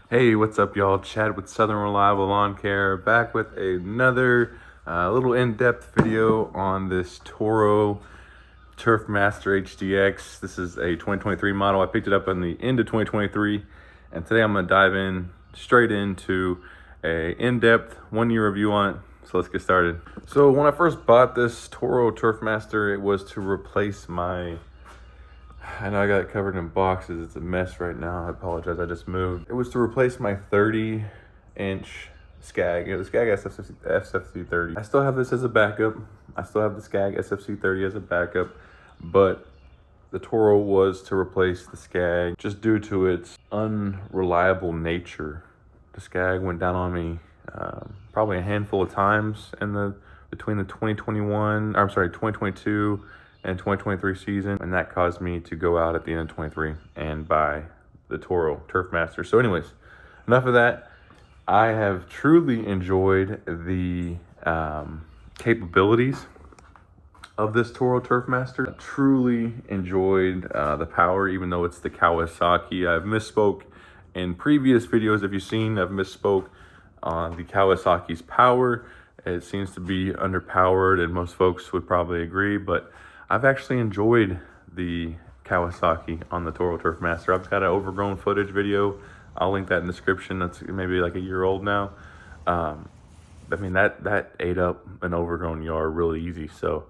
Hey, what's up, y'all? Chad with Southern Reliable Lawn Care, back with another little in-depth video on this Toro TURFMASTER HDX. This is a 2023 model. I picked it up in the end of 2023, and today I'm going to dive in straight into a in-depth one-year review on it. So let's get started. So when I first bought this Toro TURFMASTER, it was to replace my... I know I got it covered in boxes. It's a mess right now. I apologize. I just moved. It was to replace my 30-inch Skag. The Skag SFC30. I still have this as a backup. I still have the Skag SFC30 as a backup, but the Toro was to replace the Skag just due to its unreliable nature. The Skag went down on me probably a handful of times between the 2022 and 2023 season, and that caused me to go out at the end of 23 and buy the Toro TURFMASTER. So anyways, enough of that. I have truly enjoyed the capabilities of this Toro TURFMASTER. I truly enjoyed the power, even though it's the Kawasaki. I've misspoke in previous videos. If you've seen, I've misspoke on the Kawasaki's power. It seems to be underpowered, and most folks would probably agree, but I've actually enjoyed the Kawasaki on the Toro TURFMASTER. I've got an overgrown footage video. I'll link that in the description. That's maybe like a year old now. I mean, that ate up an overgrown yard really easy. So,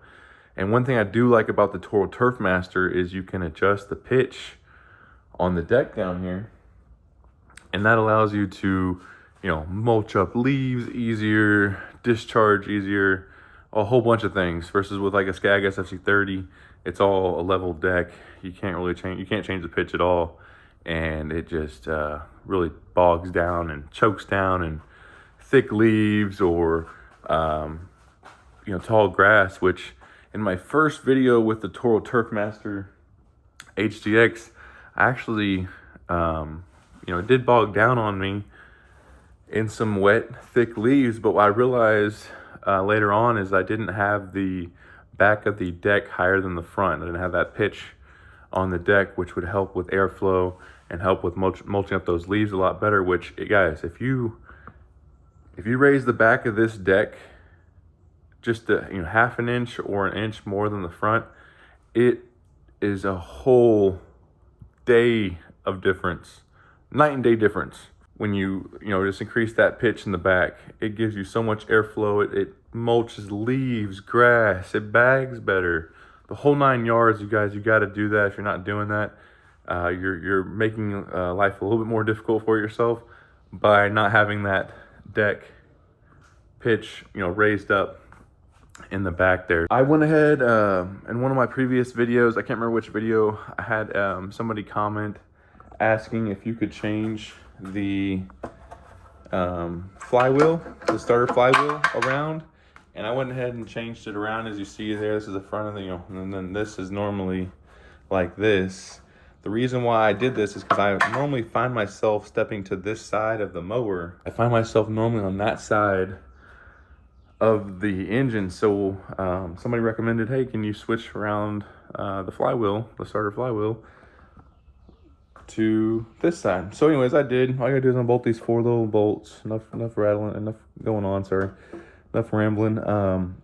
and one thing I do like about the Toro TURFMASTER is you can adjust the pitch on the deck down here, and that allows you to, you know, mulch up leaves easier, discharge easier, a whole bunch of things, versus with like a Skag SFC30, it's all a level deck. You can't really change, you can't change the pitch at all, and it just really bogs down and chokes down and thick leaves or you know, tall grass. Which in my first video with the Toro TURFMASTER HDX, I actually you know, it did bog down on me in some wet, thick leaves, but what I realized later on is I didn't have the back of the deck higher than the front. I didn't have that pitch on the deck, which would help with airflow and help with mulching up those leaves a lot better. Which, guys, if you raise the back of this deck just half an inch or an inch more than the front, it is a whole day of difference, night and day difference. When you just increase that pitch in the back, it gives you so much airflow. It mulches leaves, grass, it bags better. The whole 9 yards, you guys. You got to do that. If you're not doing that, you're making life a little bit more difficult for yourself by not having that deck pitch, raised up in the back there. I went ahead in one of my previous videos, I can't remember which video, I had somebody comment asking if you could change the flywheel, the starter flywheel around, and I went ahead and changed it around. As you see there, this is the front of the, and then this is normally like this. The reason why I did this is because I normally find myself stepping to this side of the mower. I find myself normally on that side of the engine. So somebody recommended, hey, can you switch around the flywheel, the starter flywheel, to this side? So anyways, I did. All you gotta do is unbolt these 4 little bolts. Enough rattling, enough going on, sorry. Enough rambling.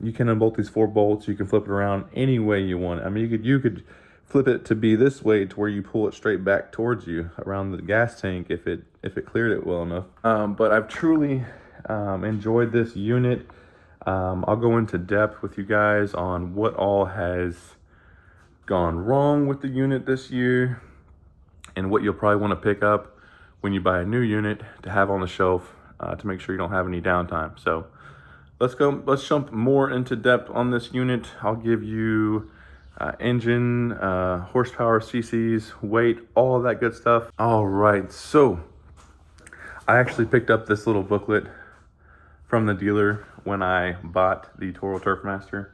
You can unbolt these 4 bolts. You can flip it around any way you want. I mean, you could flip it to be this way, to where you pull it straight back towards you around the gas tank if it cleared it well enough. But I've truly enjoyed this unit. I'll go into depth with you guys on what all has gone wrong with the unit this year, and what you'll probably want to pick up when you buy a new unit to have on the shelf to make sure you don't have any downtime. So let's jump more into depth on this unit. I'll give you engine, horsepower, cc's, weight, all of that good stuff. All right, so I actually picked up this little booklet from the dealer when I bought the Toro TURFMASTER,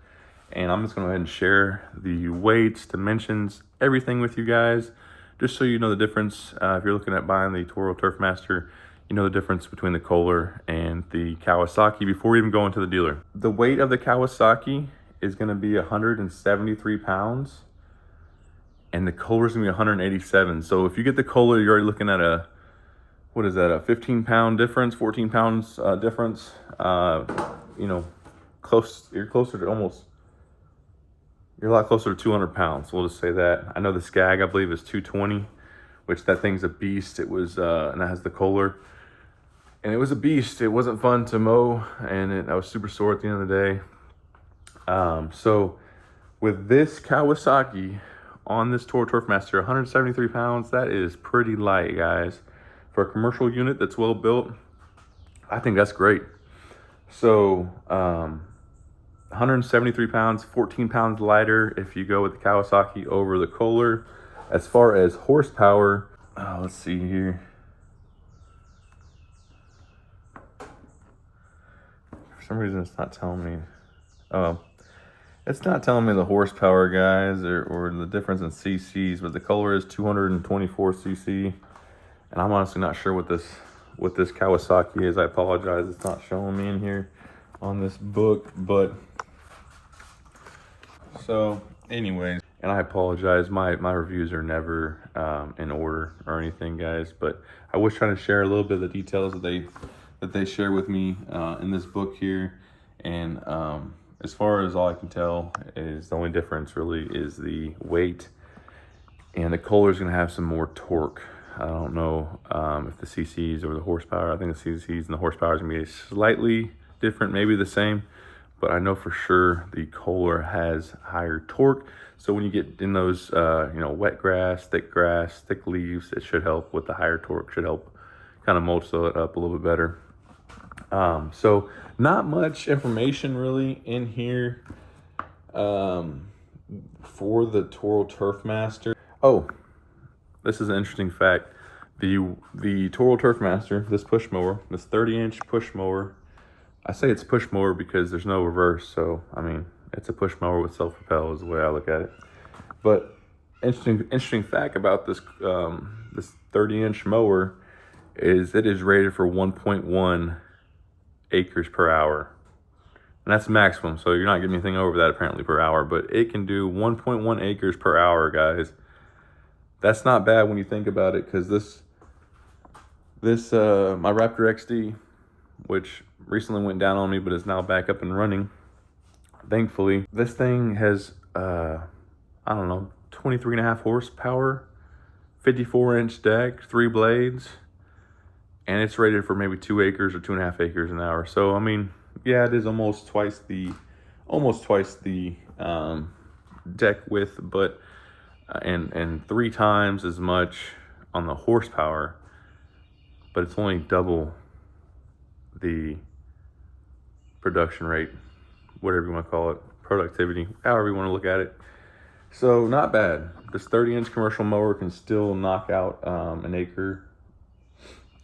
and I'm just going to go ahead and share the weights, dimensions, everything with you guys, just so you know the difference. If you're looking at buying the Toro TURFMASTER, you know the difference between the Kohler and the Kawasaki before even going to the dealer. The weight of the Kawasaki is going to be 173 pounds, and the Kohler is going to be 187. So if you get the Kohler, you're already looking at a what is that, a 15-pound difference, 14 pounds difference. You know, you're closer to almost, you're a lot closer to 200 pounds. We'll just say that. I know the Skag, I believe, is 220, which that thing's a beast. It was, and that has the Kohler. And it was a beast. It wasn't fun to mow, and I was super sore at the end of the day. So with this Kawasaki on this Toro Turfmaster, 173 pounds, that is pretty light, guys. For a commercial unit that's well built, I think that's great. So 173 pounds, 14 pounds lighter if you go with the Kawasaki over the Kohler. As far as horsepower, let's see here. For some reason, it's not telling me. Oh, it's not telling me the horsepower, guys, or the difference in cc's. But the Kohler is 224 cc, and I'm honestly not sure what this Kawasaki is. I apologize, it's not showing me in here on this book. But so, anyways, and I apologize. My reviews are never in order or anything, guys. But I was trying to share a little bit of the details that they share with me in this book here. And as far as all I can tell is the only difference really is the weight, and the Kohler is going to have some more torque. I don't know if the cc's or the horsepower. I think the cc's and the horsepower is going to be slightly different, maybe the same, but I know for sure the Kohler has higher torque. So when you get in those, you know, wet grass, thick leaves, it should help with the higher torque. Should help kind of mulch it up a little bit better. So not much information really in here for the Toro Turfmaster. Oh, this is an interesting fact. The Toro Turfmaster, this push mower, this 30-inch push mower, I say it's push mower because there's no reverse. So, I mean, it's a push mower with self-propel is the way I look at it. But interesting fact about this, this 30-inch mower is it is rated for 1.1 acres per hour. And that's maximum. So you're not getting anything over that apparently per hour, but it can do 1.1 acres per hour, guys. That's not bad when you think about it, because this my Raptor XD, which recently went down on me but is now back up and running, thankfully. This thing has I don't know, 23.5 horsepower, 54-inch deck, 3 blades, and it's rated for maybe 2 acres or 2.5 acres an hour. So I mean, yeah, it is almost twice the deck width, but and 3 times as much on the horsepower, but it's only double the production rate, whatever you want to call it, productivity, however you want to look at it. So not bad. This 30-inch commercial mower can still knock out an acre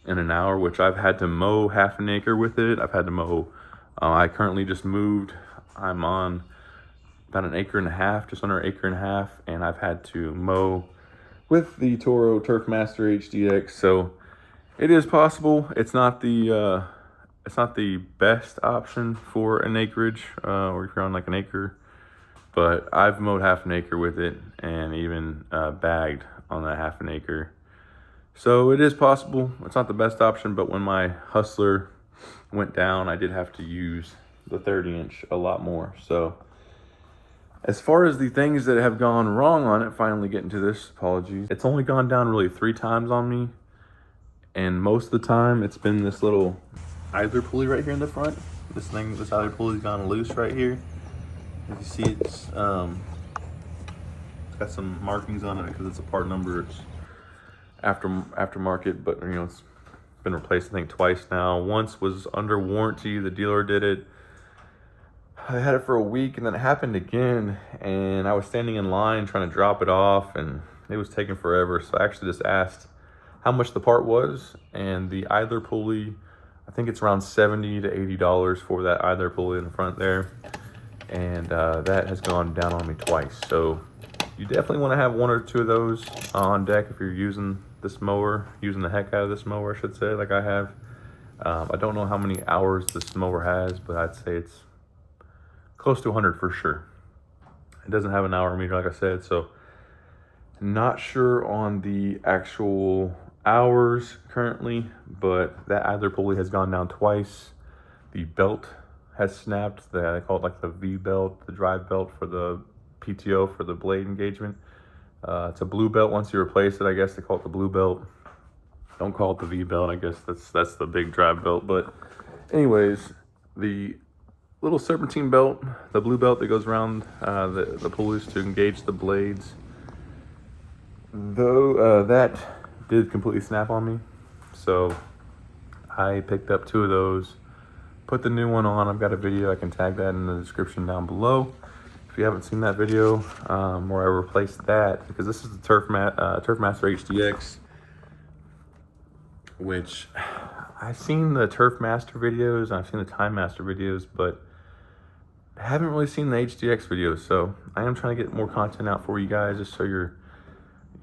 in an hour, which I've had to mow half an acre with it. I've had to mow, I currently just moved. I'm on about an acre and a half, just under an acre and a half, and I've had to mow with the Toro Turfmaster HDX. So it is possible. It's not the best option for an acreage, or if you're on like an acre, but I've mowed half an acre with it and even bagged on that half an acre. So it is possible. It's not the best option, but when my Hustler went down, I did have to use the 30-inch a lot more. So as far as the things that have gone wrong on it, finally getting to this, apologies. It's only gone down really 3 times on me. And most of the time it's been this little idler pulley right here in the front. This idler pulley's gone loose right here. If you see, it's got some markings on it because it's a part number. It's aftermarket, but you know, it's been replaced I think twice now. Once was under warranty, the dealer did it. I had it for a week, and then it happened again, and I was standing in line trying to drop it off, and it was taking forever. So I actually just asked how much the part was, and the idler pulley, I think it's around $70 to $80 for that idler pulley in the front there, and that has gone down on me twice. So you definitely want to have 1 or 2 of those on deck if you're using this mower, using the heck out of this mower, I should say, like I have. I don't know how many hours this mower has, but I'd say it's close to 100 for sure. It doesn't have an hour meter, like I said, so not sure on the actual hours currently, but that idler pulley has gone down twice. The belt has snapped. They call it like the V belt, the drive belt for the PTO for the blade engagement. It's a blue belt. Once you replace it, I guess they call it the blue belt. Don't call it the V belt. I guess that's the big drive belt. But anyways, the little serpentine belt, the blue belt that goes around the pulleys to engage the blades, though that did completely snap on me. So I picked up 2 of those, put the new one on. I've got a video. I can tag that in the description down below if you haven't seen that video, where I replaced that, because this is the TURFMASTER HDX, which I've seen the TURFMASTER videos and I've seen the TimeMaster videos, but I haven't really seen the HDX videos. So I am trying to get more content out for you guys, just so you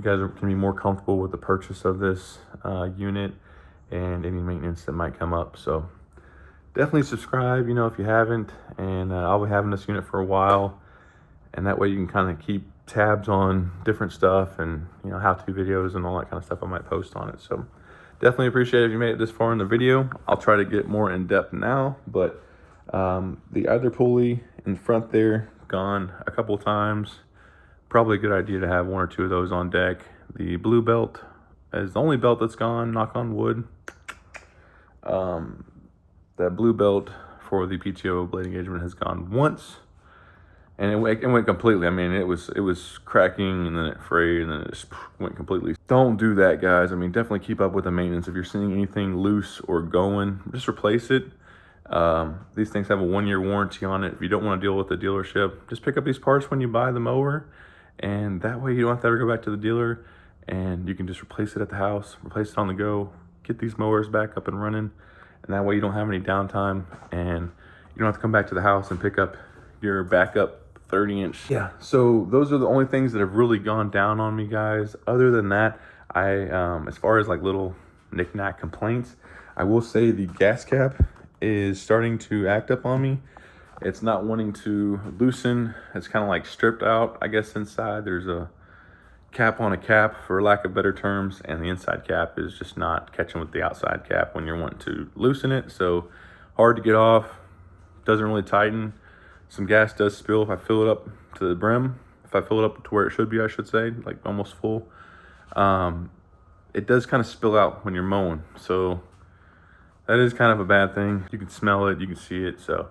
guys can be more comfortable with the purchase of this unit and any maintenance that might come up. So definitely subscribe, if you haven't, and I'll be having this unit for a while, and that way you can kind of keep tabs on different stuff and how-to videos and all that kind of stuff I might post on it. So definitely appreciate it if you made it this far in the video. I'll try to get more in depth now, but the other pulley in front there, gone a couple times. Probably a good idea to have 1 or 2 of those on deck. The blue belt is the only belt that's gone, knock on wood. That blue belt for the PTO blade engagement has gone once, and it went completely. I mean, it was cracking, and then it frayed, and then it just went completely. Don't do that, guys. I mean, definitely keep up with the maintenance. If you're seeing anything loose or going, just replace it. These things have a 1-year warranty on it. If you don't want to deal with the dealership, just pick up these parts when you buy the mower, and that way you don't have to ever go back to the dealer, and you can just replace it at the house, replace it on the go, get these mowers back up and running, and that way you don't have any downtime, and you don't have to come back to the house and pick up your backup 30-inch. Yeah, so those are the only things that have really gone down on me, guys. Other than that, as far as like little knick-knack complaints, I will say the gas cap is starting to act up on me. It's not wanting to loosen. It's kind of like stripped out, I guess. Inside there's a cap on a cap, for lack of better terms, and the inside cap is just not catching with the outside cap when you're wanting to loosen it. So hard to get off, doesn't really tighten. Some gas does spill if I fill it up to the brim, if I fill it up to where it should be, I should say, like almost full. It does kind of spill out when you're mowing, so that is kind of a bad thing. You can smell it, you can see it, so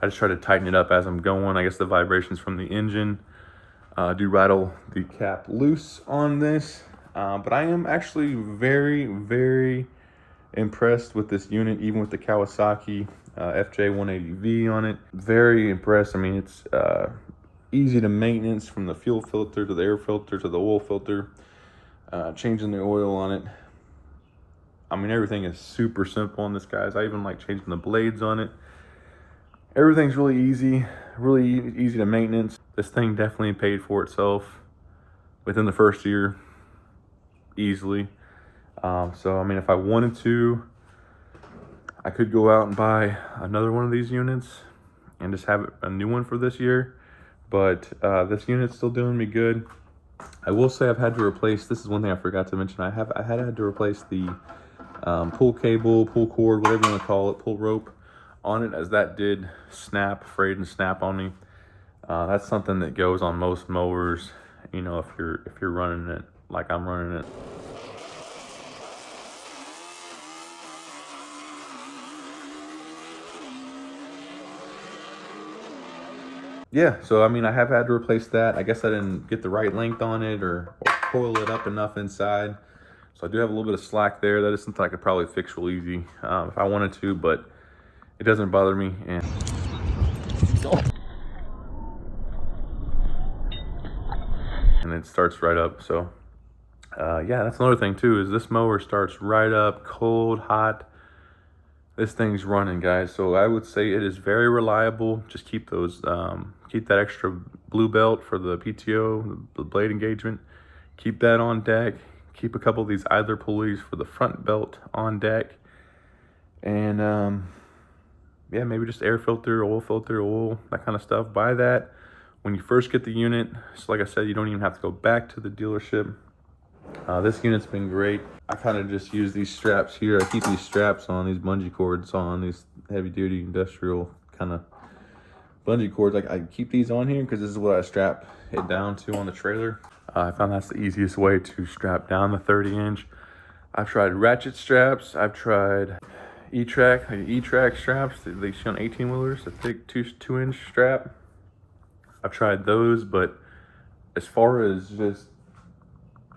I just try to tighten it up as I'm going. I guess the vibrations from the engine do rattle the cap loose on this, but I am actually very, very impressed with this unit, even with the Kawasaki FJ180V on it. Very impressed. I mean, it's easy to maintenance, from the fuel filter to the air filter to the oil filter, changing the oil on it. I mean, everything is super simple on this, guys. I even like changing the blades on it. Everything's really easy to maintenance. This thing definitely paid for itself within the first year, easily. So, I mean, if I wanted to, I could go out and buy another one of these units and just have a new one for this year. But this unit's still doing me good. I will say I've had to replace, this is one thing I forgot to mention, I had to replace the pull cable, pull cord, whatever you want to call it, pull rope on it, as that did snap, frayed and snap on me. That's something that goes on most mowers, if you're running it like I'm running it. Yeah, so I mean, I have had to replace that. I guess I didn't get the right length on it, or coil it up enough inside. So I do have a little bit of slack there. That is something I could probably fix real easy if I wanted to, but it doesn't bother me. And it starts right up. So yeah, that's another thing too, is this mower starts right up, cold, hot. This thing's running, guys. So I would say it is very reliable. Just keep those, keep that extra blue belt for the PTO, the blade engagement. Keep that on deck. Keep a couple of these idler pulleys for the front belt on deck. And yeah, maybe just air filter, oil, that kind of stuff. Buy that when you first get the unit. So like I said, you don't even have to go back to the dealership. This unit's been great. I kind of just use these straps here. I keep these straps on, these bungee cords on, these heavy duty industrial kind of bungee cords. I keep these on here because this is what I strap it down to on the trailer. I found that's the easiest way to strap down the 30-inch. I've tried ratchet straps. I've tried E-track straps. They see on 18-wheelers, a thick 2-inch strap. I've tried those, but as far as just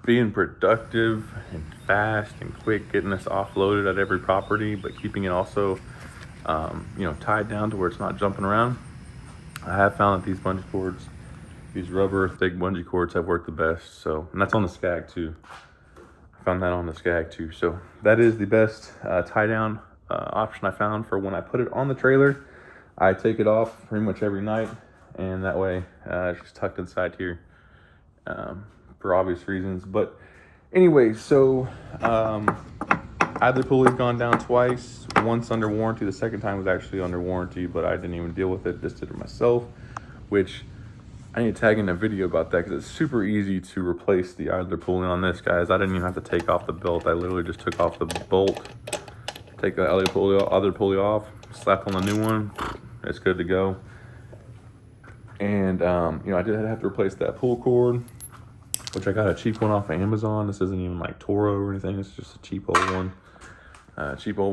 being productive and fast and quick, getting this offloaded at every property, but keeping it also, tied down to where it's not jumping around, I have found that these bungee cords, these rubber thick bungee cords, have worked the best. So, and that's on the Skag too. I found that on the Skag too. So that is the best tie down option I found for when I put it on the trailer. I take it off pretty much every night, and that way it's just tucked inside here. For obvious reasons. But anyway, so either pulley's gone down twice, once under warranty, the second time was actually under warranty, but I didn't even deal with it, just did it myself, which I need to tag in a video about that because it's super easy to replace the idler pulley on this, guys. I didn't even have to take off the belt. I literally just took off the bolt, take the other pulley off, slap on the new one, it's good to go. And I did have to replace that pull cord, which I got a cheap one off of Amazon. This isn't even like Toro or anything. It's just a cheap old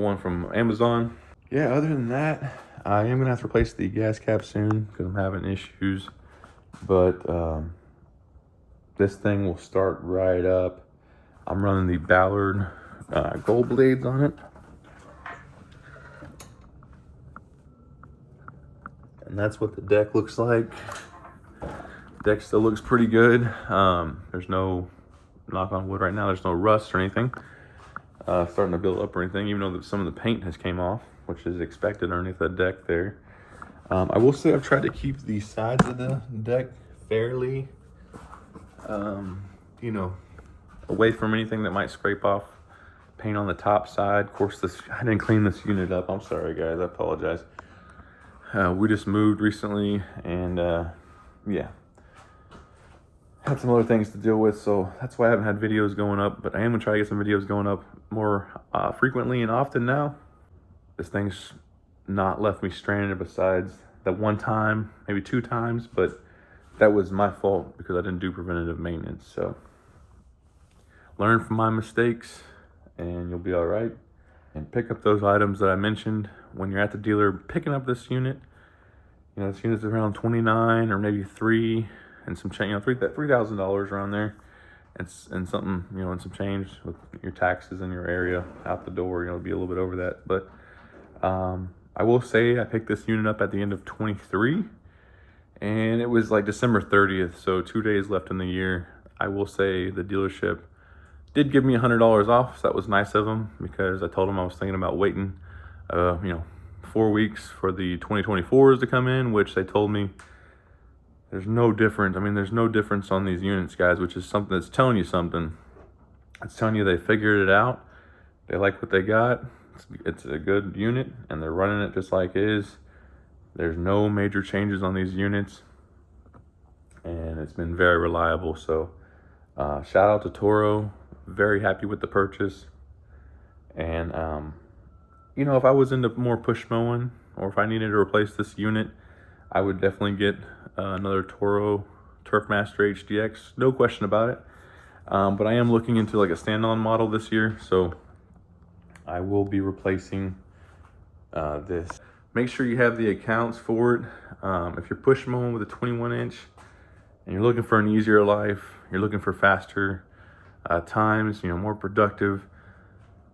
one from Amazon. Yeah, other than that, I am gonna have to replace the gas cap soon because I'm having issues. But this thing will start right up. I'm running the Ballard gold blades on it. And that's what the deck looks like. Deck still looks pretty good. There's no, knock on wood right now, there's no rust or anything starting to build up or anything, even though some of the paint has came off, which is expected underneath the deck there. I will say I've tried to keep the sides of the deck fairly, away from anything that might scrape off paint on the top side. Of course, I didn't clean this unit up. I'm sorry, guys. I apologize. We just moved recently, and yeah. Had some other things to deal with, so that's why I haven't had videos going up, but I am gonna try to get some videos going up more frequently and often now. This thing's not left me stranded besides that one time, maybe 2 times, but that was my fault because I didn't do preventative maintenance. So learn from my mistakes and you'll be all right. And pick up those items that I mentioned when you're at the dealer picking up this unit. This unit's around 29 or maybe 3 and some change, $3,000 around there, and something, and some change with your taxes in your area out the door. It'll be a little bit over that. But I will say I picked this unit up at the end of 23, and it was like December 30th, so 2 days left in the year. I will say the dealership did give me $100 off, so that was nice of them because I told them I was thinking about waiting, 4 weeks for the 2024s to come in, which they told me there's no difference. There's no difference on these units, guys, which is something that's telling you something. It's telling you they figured it out. They like what they got. It's a good unit, and they're running it just like it is. There's no major changes on these units, and it's been very reliable. So shout out to Toro. Very happy with the purchase. And if I was into more push mowing, or if I needed to replace this unit, I would definitely get another Toro TURFMASTER HDX, no question about it. But I am looking into like a stand-on model this year, so I will be replacing this. Make sure you have the accounts for it. If you're push mowing with a 21-inch and you're looking for an easier life, you're looking for faster times, more productive,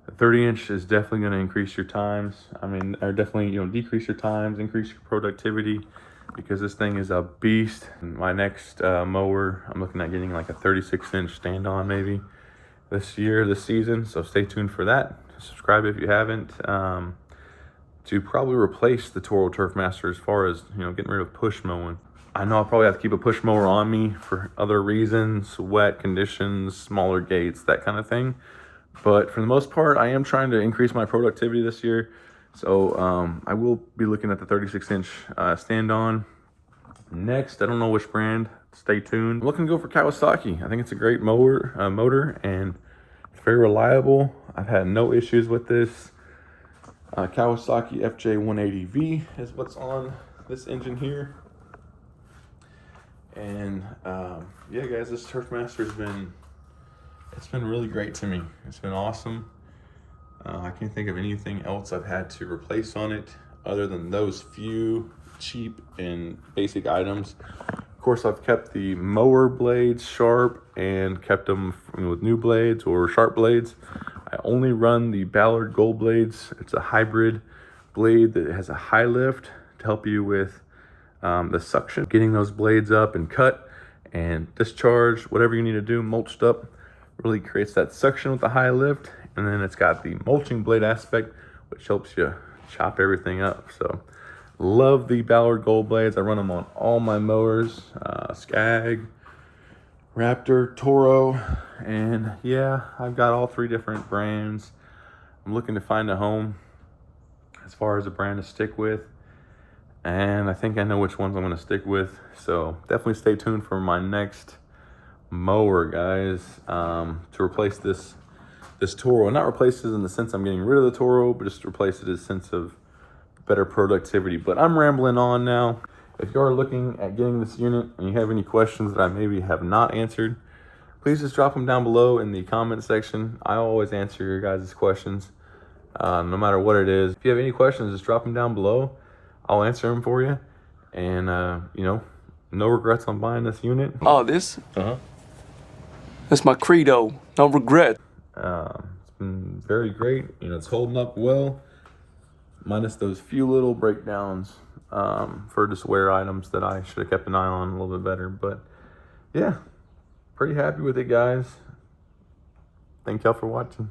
the 30-inch is definitely going to increase your times. Or definitely, decrease your times, increase your productivity, because this thing is a beast. My next mower, I'm looking at getting like a 36-inch stand-on maybe this season. So stay tuned for that. Subscribe if you haven't. To probably replace the Toro TURFMASTER as far as, getting rid of push mowing. I know I'll probably have to keep a push mower on me for other reasons, wet conditions, smaller gates, that kind of thing. But for the most part, I am trying to increase my productivity this year. So I will be looking at the 36-inch stand-on. Next, I don't know which brand, stay tuned. I'm looking to go for Kawasaki. I think it's a great motor, and it's very reliable. I've had no issues with this. Kawasaki FJ180V is what's on this engine here. And yeah, guys, this Turfmaster's been really great to me. It's been awesome. I can't think of anything else I've had to replace on it other than those few cheap and basic items. Of course, I've kept the mower blades sharp and kept them with new blades or sharp blades. I only run the Ballard Gold blades. It's a hybrid blade that has a high lift to help you with the suction, getting those blades up and cut and discharged, whatever you need to do, mulched up. Really creates that suction with the high lift. And then it's got the mulching blade aspect, which helps you chop everything up. So love the Ballard Gold blades. I run them on all my mowers, Skag, Raptor, Toro, and yeah, I've got all 3 different brands. I'm looking to find a home as far as a brand to stick with, and I think I know which ones I'm going to stick with. So definitely stay tuned for my next mower, guys, to replace this Toro. And not replace it in the sense I'm getting rid of the Toro, but just replace it in the sense of better productivity. But I'm rambling on now. If you are looking at getting this unit and you have any questions that I maybe have not answered, please just drop them down below in the comment section. I always answer your guys' questions, no matter what it is. If you have any questions, just drop them down below. I'll answer them for you. And, you know, no regrets on buying this unit. Oh, this? That's my credo. No regret. It's been very great. You know, it's holding up well, minus those few little breakdowns for just wear items that I should have kept an eye on a little bit better. But yeah, pretty happy with it, guys. Thank y'all for watching.